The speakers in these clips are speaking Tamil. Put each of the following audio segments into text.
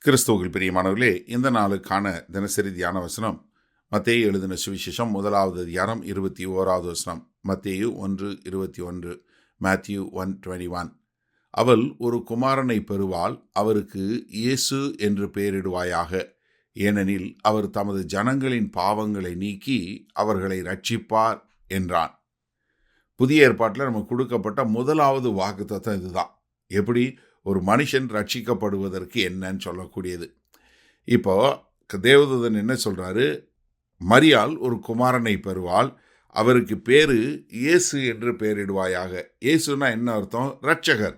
கிறிஸ்துவுக்குள் பிரியமானவர்களே, இந்த நாளுக்கான தினசரி தியான வசனம் மத்தேயு எழுதின சுவிசேஷம் 1 21 வசனம். மத்தேயு 1:21, மேத்யூ 1:21. அவள் ஒரு குமாரனை பெறுவாள், அவருக்கு இயேசு என்று பெயரிடுவாயாக. ஏனெனில் அவர் தமது ஜனங்களின் பாவங்களை நீக்கி அவர்களை ரட்சிப்பார் என்றான். புதிய ஏற்பாட்டில் நமக்கு கொடுக்கப்பட்ட முதலாவது வாக்குத்தத்தம் இதுதான். எப்படி ஒரு மனுஷன் ரட்சிக்கப்படுவதற்கு என்னன்னு சொல்லக்கூடியது. இப்போ தேவதூதன் என்ன சொல்றாரு? மரியாள் ஒரு குமாரனை பெறுவாள், அவருக்கு பேரு இயேசு என்று பெயரிடுவாயாக. இயேசுனா என்ன அர்த்தம்? ரட்சகர்,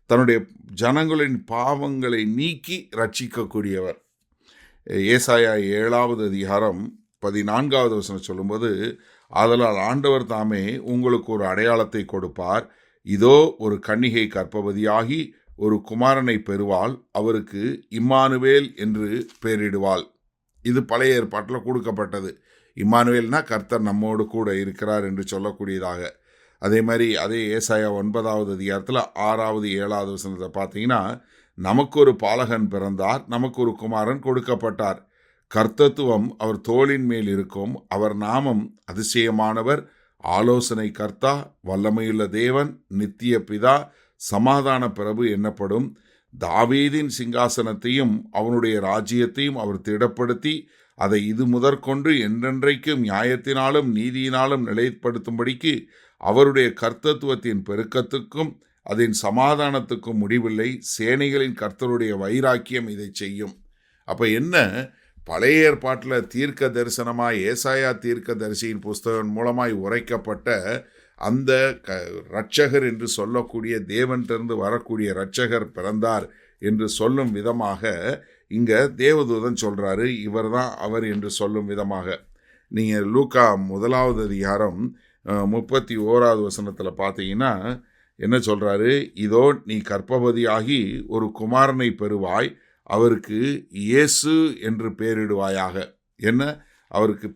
தன்னுடைய ஜனங்களின் பாவங்களை நீக்கி ரட்சிக்கக்கூடியவர். ஏசாயா 7 வசனம் சொல்லும்போது, ஆதலால் ஆண்டவர் தாமே உங்களுக்கு ஒரு அடையாளத்தை கொடுப்பார், இதோ ஒரு கன்னிகை கர்ப்பவதியாகி ஒரு குமாரனை பெறுவாள், அவருக்கு இம்மானுவேல் என்று பெயரிடுவாள். இது பழைய ஏற்பாட்டில் கொடுக்கப்பட்டது. இம்மானுவேல்னா கர்த்தர் நம்மோடு கூட இருக்கிறார் என்று சொல்லக்கூடியதாக. அதே மாதிரி அதே ஏசாயா 9 6 7 வசனத்தை பார்த்தீங்கன்னா, நமக்கு ஒரு பாலகன் பிறந்தார், நமக்கு ஒரு குமாரன் கொடுக்கப்பட்டார், கர்த்தத்துவம் அவர் தோளின் மேல் இருக்கும், அவர் நாமம் அதிசயமானவர், ஆலோசனை கர்த்தா, வல்லமையுள்ள தேவன், நித்திய பிதா, சமாதான பிரபு என்னப்படும். தாவீதின் சிங்காசனத்தையும் அவனுடைய ராஜ்யத்தையும் அவர் திடப்படுத்தி அதை இது முதற்கொண்டு என்றென்றைக்கும் நியாயத்தினாலும் நீதியினாலும் நிலைப்படுத்தும்படிக்கு அவருடைய கர்த்தத்துவத்தின் பெருக்கத்துக்கும் அதன் சமாதானத்துக்கும் முடிவில்லை. சேனைகளின் கர்த்தருடைய வைராக்கியம் இதை செய்யும். அப்போ என்ன? பழைய ஏற்பாட்டில் தீர்க்க தரிசனமாய் ஏசாயா தீர்க்க தரிசியின் புஸ்தகம் மூலமாய் உரைக்கப்பட்ட அந்த இரட்சகர் என்று சொல்லக்கூடிய தேவனிலிருந்து வரக்கூடிய இரட்சகர் பிறந்தார் என்று சொல்லும் விதமாக இங்கே தேவதூதன் சொல்கிறாரு, இவர் தான் அவர் என்று சொல்லும் விதமாக. நீங்கள் லூக்கா 1 வசனத்தில் பார்த்தீங்கன்னா என்ன சொல்கிறாரு? இதோ நீ கர்ப்பவதியாகி ஒரு குமாரனை பெறுவாய், அவருக்கு இயேசு என்று பெயரிடுவாயாக. என்ன? அவருக்கு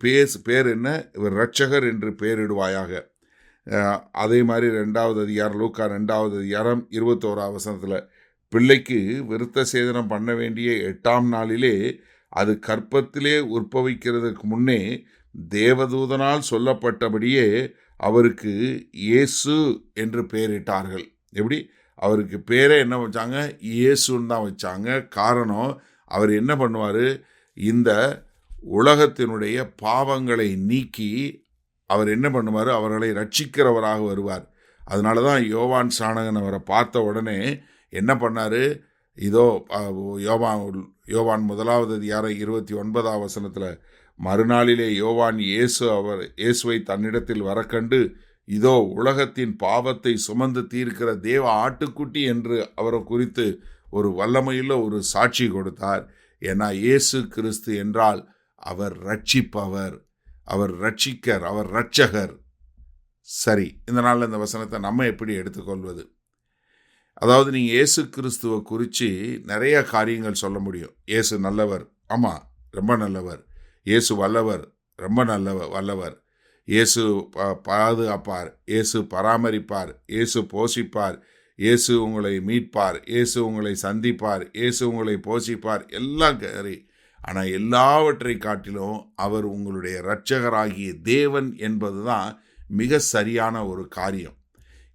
பேர் என்ன? இவர் இரட்சகர் என்று பெயரிடுவாயாக. அதே மாதிரி லூக்கா 2 வசனத்தில், பிள்ளைக்கு விருத்த சேதனம் பண்ண வேண்டிய 8ஆம் நாளிலே அது கர்ப்பத்திலே உற்பவிக்கிறதுக்கு முன்னே தேவதூதனால் சொல்லப்பட்டபடியே அவருக்கு இயேசு என்று பெயரிட்டார்கள். எப்படி? அவருக்கு பேரே என்ன வச்சாங்க? இயேசுன்னு தான் வச்சாங்க. காரணம், அவர் என்ன பண்ணுவார்? இந்த உலகத்தினுடைய பாவங்களை நீக்கி அவர் என்ன பண்ணுவார்? அவர்களை ரட்சிக்கிறவராக வருவார். அதனால தான் யோவான் சாணகன் அவரை பார்த்த உடனே என்ன பண்ணார்? இதோ யோவான் 1 வசனத்தில், மறுநாளிலே யோவான் இயேசுவை தன்னிடத்தில் வரக்கண்டு, இதோ உலகத்தின் பாவத்தை சுமந்து தீர்க்கிற தேவ ஆட்டுக்குட்டி என்று அவரை குறித்து ஒரு வல்லமையுள்ள ஒரு சாட்சி கொடுத்தார். ஏன்னா இயேசு கிறிஸ்து என்றால் அவர் ரட்சிப்பவர், அவர் ரட்சிக்கர், அவர் இரட்சகர். சரி, இந்த நாளில் இந்த வசனத்தை நம்ம எப்படி எடுத்துக்கொள்வது? அதாவது நீங்கள் இயேசு கிறிஸ்துவை குறித்து நிறைய காரியங்கள் சொல்ல முடியும். இயேசு நல்லவர், ஆமாம், ரொம்ப நல்லவர். இயேசு வல்லவர், ரொம்ப வல்லவர். இயேசு பாதுகாப்பார், இயேசு பராமரிப்பார், இயேசு போஷிப்பார், இயேசு உங்களை மீட்பார், இயேசு உங்களை சந்திப்பார், இயேசு உங்களை போஷிப்பார், எல்லாம் சரி. ஆனால் எல்லாவற்றை காட்டிலும் அவர் உங்களுடைய இரட்சகராகிய தேவன் என்பது தான் மிக சரியான ஒரு காரியம்.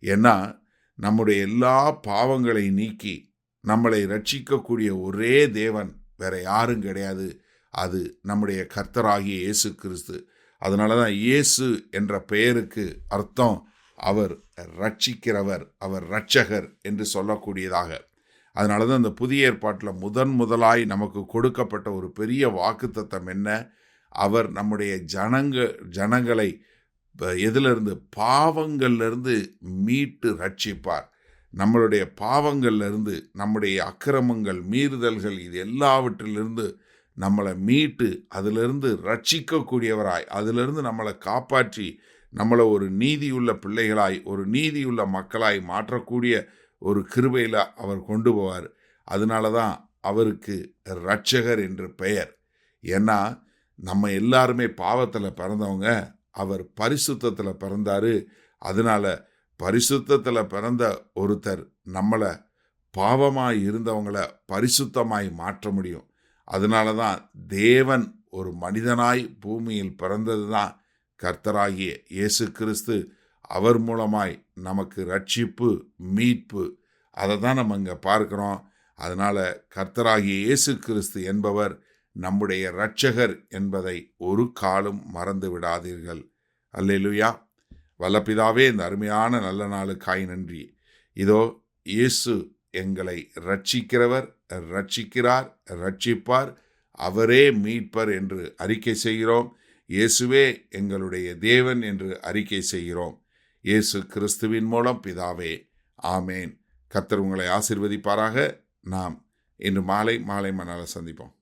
ஏன்னா நம்முடைய எல்லா பாவங்களை நீக்கி நம்மளை ரட்சிக்கக்கூடிய ஒரே தேவன் வேற யாரும் கிடையாது. அது நம்முடைய கர்த்தராகிய இயேசு கிறிஸ்து. அதனால தான் இயேசு என்ற பெயருக்கு அர்த்தம் அவர் ரட்சிக்கிறவர், அவர் இரட்சகர் என்று சொல்லக்கூடியதாக. அதனால தான் இந்த புதிய ஏற்பாட்டில் முதலாய் நமக்கு கொடுக்கப்பட்ட ஒரு பெரிய வாக்குத்தத்தம் என்ன? அவர் நம்முடைய ஜனங்களை எதிலிருந்து? பாவங்கள்லேருந்து மீட்டு ரட்சிப்பார். நம்மளுடைய பாவங்கள்லேருந்து, நம்முடைய அக்கிரமங்கள், மீறுதல்கள், இது எல்லாவற்றிலிருந்து நம்மளை மீட்டு அதிலிருந்து ரட்சிக்கக்கூடியவராய், அதிலிருந்து நம்மளை காப்பாற்றி நம்மளை ஒரு நீதியுள்ள பிள்ளைகளாய், ஒரு நீதியுள்ள மக்களாய் மாற்றக்கூடிய ஒரு கிருபையில் அவர் கொண்டு போவார். அதனால தான் அவருக்கு இரட்சகர் என்று பெயர். ஏன்னா நம்ம எல்லாருமே பாவத்தில் பிறந்தவங்க, அவர் பரிசுத்தத்தில் பிறந்தார். அதனால பரிசுத்தத்தில் பிறந்த ஒருத்தர் நம்மளை பாவமாய் இருந்தவங்கள பரிசுத்தமாய் மாற்ற முடியும். அதனால தான் தேவன் ஒரு மனிதனாய் பூமியில் பிறந்தது தான் கர்த்தராகிய இயேசு கிறிஸ்து. அவர் மூலமாய் நமக்கு ரட்சிப்பு, மீட்பு, அதை தான் நம்ம இங்கே பார்க்கிறோம். அதனால் கர்த்தராகிய இயேசு கிறிஸ்து என்பவர் நம்முடைய இரட்சகர் என்பதை ஒரு காலும் மறந்து விடாதீர்கள். அல்லேலூயா. வல்லபிதாவே, இந்த அருமையான நல்ல நாளுக்காய் நன்றி. இதோ இயேசு எங்களை ரட்சிக்கிறவர், ரட்சிக்கிறார், ரட்சிப்பார், அவரே மீட்பர் என்று அறிக்கை செய்கிறோம். இயேசுவே எங்களுடைய தேவன் என்று அறிக்கை செய்கிறோம். இயேசு கிறிஸ்துவின் மூலம் பிதாவே, ஆமேன். கர்த்தர் உங்களை ஆசீர்வதிப்பாராக. நாம் இன்று மாலை மணால சந்திப்போம்.